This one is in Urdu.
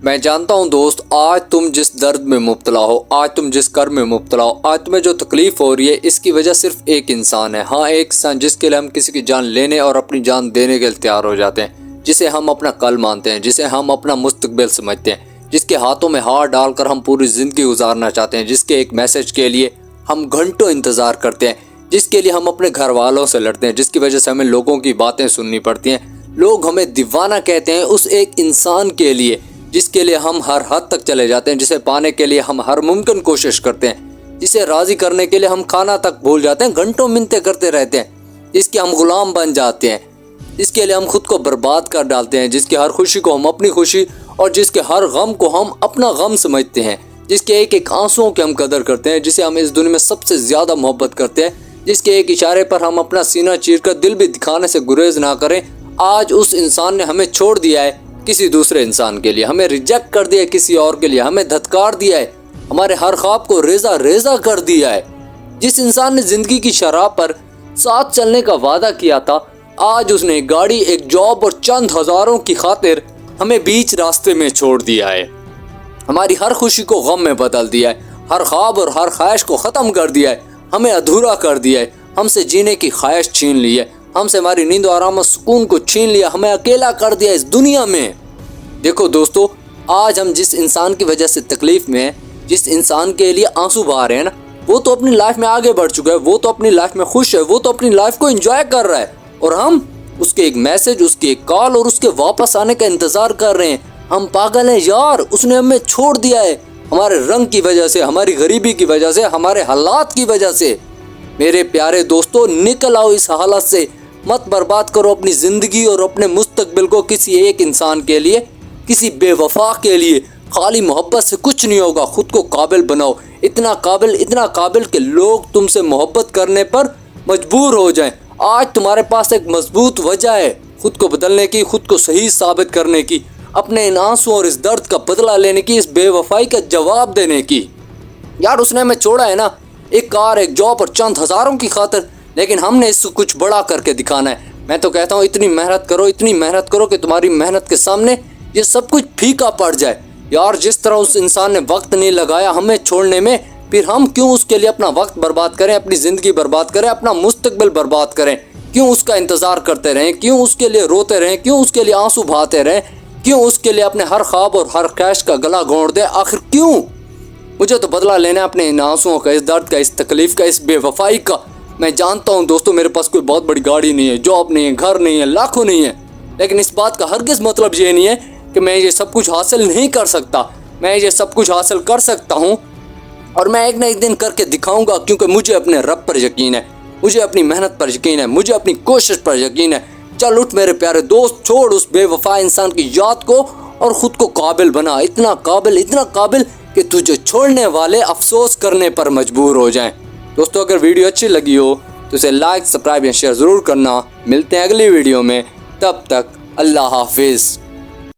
میں جانتا ہوں دوست، آج تم جس درد میں مبتلا ہو، آج تم جس کرب میں مبتلا ہو، آج تمہیں جو تکلیف ہو رہی ہے، اس کی وجہ صرف ایک انسان ہے۔ ہاں، ایک انسان جس کے لیے ہم کسی کی جان لینے اور اپنی جان دینے کے لیے تیار ہو جاتے ہیں، جسے ہم اپنا کل مانتے ہیں، جسے ہم اپنا مستقبل سمجھتے ہیں، جس کے ہاتھوں میں ہار ڈال کر ہم پوری زندگی گزارنا چاہتے ہیں، جس کے ایک میسج کے لیے ہم گھنٹوں انتظار کرتے ہیں، جس کے لیے ہم اپنے گھر والوں سے لڑتے ہیں، جس کی وجہ سے ہمیں لوگوں کی باتیں سننی پڑتی ہیں، لوگ ہمیں دیوانہ کہتے ہیں، اس ایک انسان کے لیے جس کے لیے ہم ہر حد تک چلے جاتے ہیں، جسے پانے کے لیے ہم ہر ممکن کوشش کرتے ہیں، جسے راضی کرنے کے لیے ہم کھانا تک بھول جاتے ہیں، گھنٹوں منتیں کرتے رہتے ہیں، جس کے ہم غلام بن جاتے ہیں، جس کے لیے ہم خود کو برباد کر ڈالتے ہیں، جس کی ہر خوشی کو ہم اپنی خوشی اور جس کے ہر غم کو ہم اپنا غم سمجھتے ہیں، جس کے ایک ایک آنسوؤں کی ہم قدر کرتے ہیں، جسے ہم اس دنیا میں سب سے زیادہ محبت کرتے ہیں، جس کے ایک اشارے پر ہم اپنا سینہ چیر کر دل بھی دکھانے سے گریز نہ کریں۔ آج اس انسان نے ہمیں چھوڑ دیا ہے کسی دوسرے انسان کے لیے، ہمیں ریجیکٹ کر دیا ہے کسی اور کے لیے، ہمیں دھتکار دیا ہے، ہمارے ہر خواب کو ریزہ ریزہ کر دیا ہے۔ جس انسان نے زندگی کی شرح پر ساتھ چلنے کا وعدہ کیا تھا، آج اس نے ایک گاڑی، ایک جاب اور چند ہزاروں کی خاطر ہمیں بیچ راستے میں چھوڑ دیا ہے، ہماری ہر خوشی کو غم میں بدل دیا ہے، ہر خواب اور ہر خواہش کو ختم کر دیا ہے، ہمیں ادھورا کر دیا ہے، ہم سے جینے کی خواہش چھین لی ہے، ہم سے ہماری نیند و آرام و سکون کو چھین لیا، ہمیں اکیلا کر دیا اس دنیا میں۔ دیکھو دوستو، آج ہم جس انسان کی وجہ سے تکلیف میں ہیں، جس انسان کے لیے آنسو بہا رہے ہیں نا، وہ تو اپنی لائف میں آگے بڑھ چکا ہے، وہ تو اپنی لائف میں خوش ہے، وہ تو اپنی لائف کو انجوائے کر رہا ہے، اور ہم اس کے ایک میسج، اس کے ایک کال اور اس کے واپس آنے کا انتظار کر رہے ہیں۔ ہم پاگل ہیں یار، اس نے ہمیں چھوڑ دیا ہے ہمارے رنگ کی وجہ سے، ہماری غریبی کی وجہ سے، ہمارے حالات کی وجہ سے۔ میرے پیارے دوستو، نکل آؤ اس حالت سے، مت برباد کرو اپنی زندگی اور اپنے مستقبل کو کسی ایک انسان کے لیے، کسی بے وفا کے لیے۔ خالی محبت سے کچھ نہیں ہوگا، خود کو قابل بناؤ، اتنا قابل کہ لوگ تم سے محبت کرنے پر مجبور ہو جائیں۔ آج تمہارے پاس ایک مضبوط وجہ ہے خود کو بدلنے کی، خود کو صحیح ثابت کرنے کی، اپنے ان آنسوں اور اس درد کا بدلہ لینے کی، اس بے وفائی کا جواب دینے کی۔ یار اس نے ہمیں چھوڑا ہے نا، ایک کار، ایک جاب اور چند ہزاروں کی خاطر، لیکن ہم نے اس کو کچھ بڑا کر کے دکھانا ہے۔ میں تو کہتا ہوں اتنی محنت کرو کہ تمہاری محنت کے سامنے یہ سب کچھ پھیکا پڑ جائے۔ یار جس طرح اس انسان نے وقت نہیں لگایا ہمیں چھوڑنے میں، پھر ہم کیوں اس کے لیے اپنا وقت برباد کریں، اپنی زندگی برباد کریں، اپنا مستقبل برباد کریں؟ کیوں اس کا انتظار کرتے رہیں؟ کیوں اس کے لیے روتے رہیں؟ کیوں اس کے لیے آنسو بہاتے رہیں؟ کیوں اس کے لیے اپنے ہر خواب اور ہر خواہش کا گلا گھونٹ دیں؟ آخر کیوں؟ مجھے تو بدلہ لینا ہے اپنے ان آنسوؤں کا، اس درد کا، اس تکلیف کا، اس بے وفائی کا۔ میں جانتا ہوں دوستو، میرے پاس کوئی بہت بڑی گاڑی نہیں ہے، جاب نہیں ہے، گھر نہیں ہے، لاکھوں نہیں ہے، لیکن اس بات کا ہرگز مطلب یہ نہیں ہے کہ میں یہ سب کچھ حاصل نہیں کر سکتا۔ میں یہ سب کچھ حاصل کر سکتا ہوں، اور میں ایک نہ ایک دن کر کے دکھاؤں گا، کیونکہ مجھے اپنے رب پر یقین ہے، مجھے اپنی محنت پر یقین ہے، مجھے اپنی کوشش پر یقین ہے۔ چل اٹھ میرے پیارے دوست، چھوڑ اس بے وفا انسان کی یاد کو اور خود کو قابل بنا، اتنا قابل کہ تجھے چھوڑنے والے افسوس کرنے پر مجبور ہو جائیں۔ دوستو اگر ویڈیو اچھی لگی ہو تو اسے لائک، سبسکرائب یا شیئر ضرور کرنا۔ ملتے ہیں اگلی ویڈیو میں، تب تک اللہ حافظ۔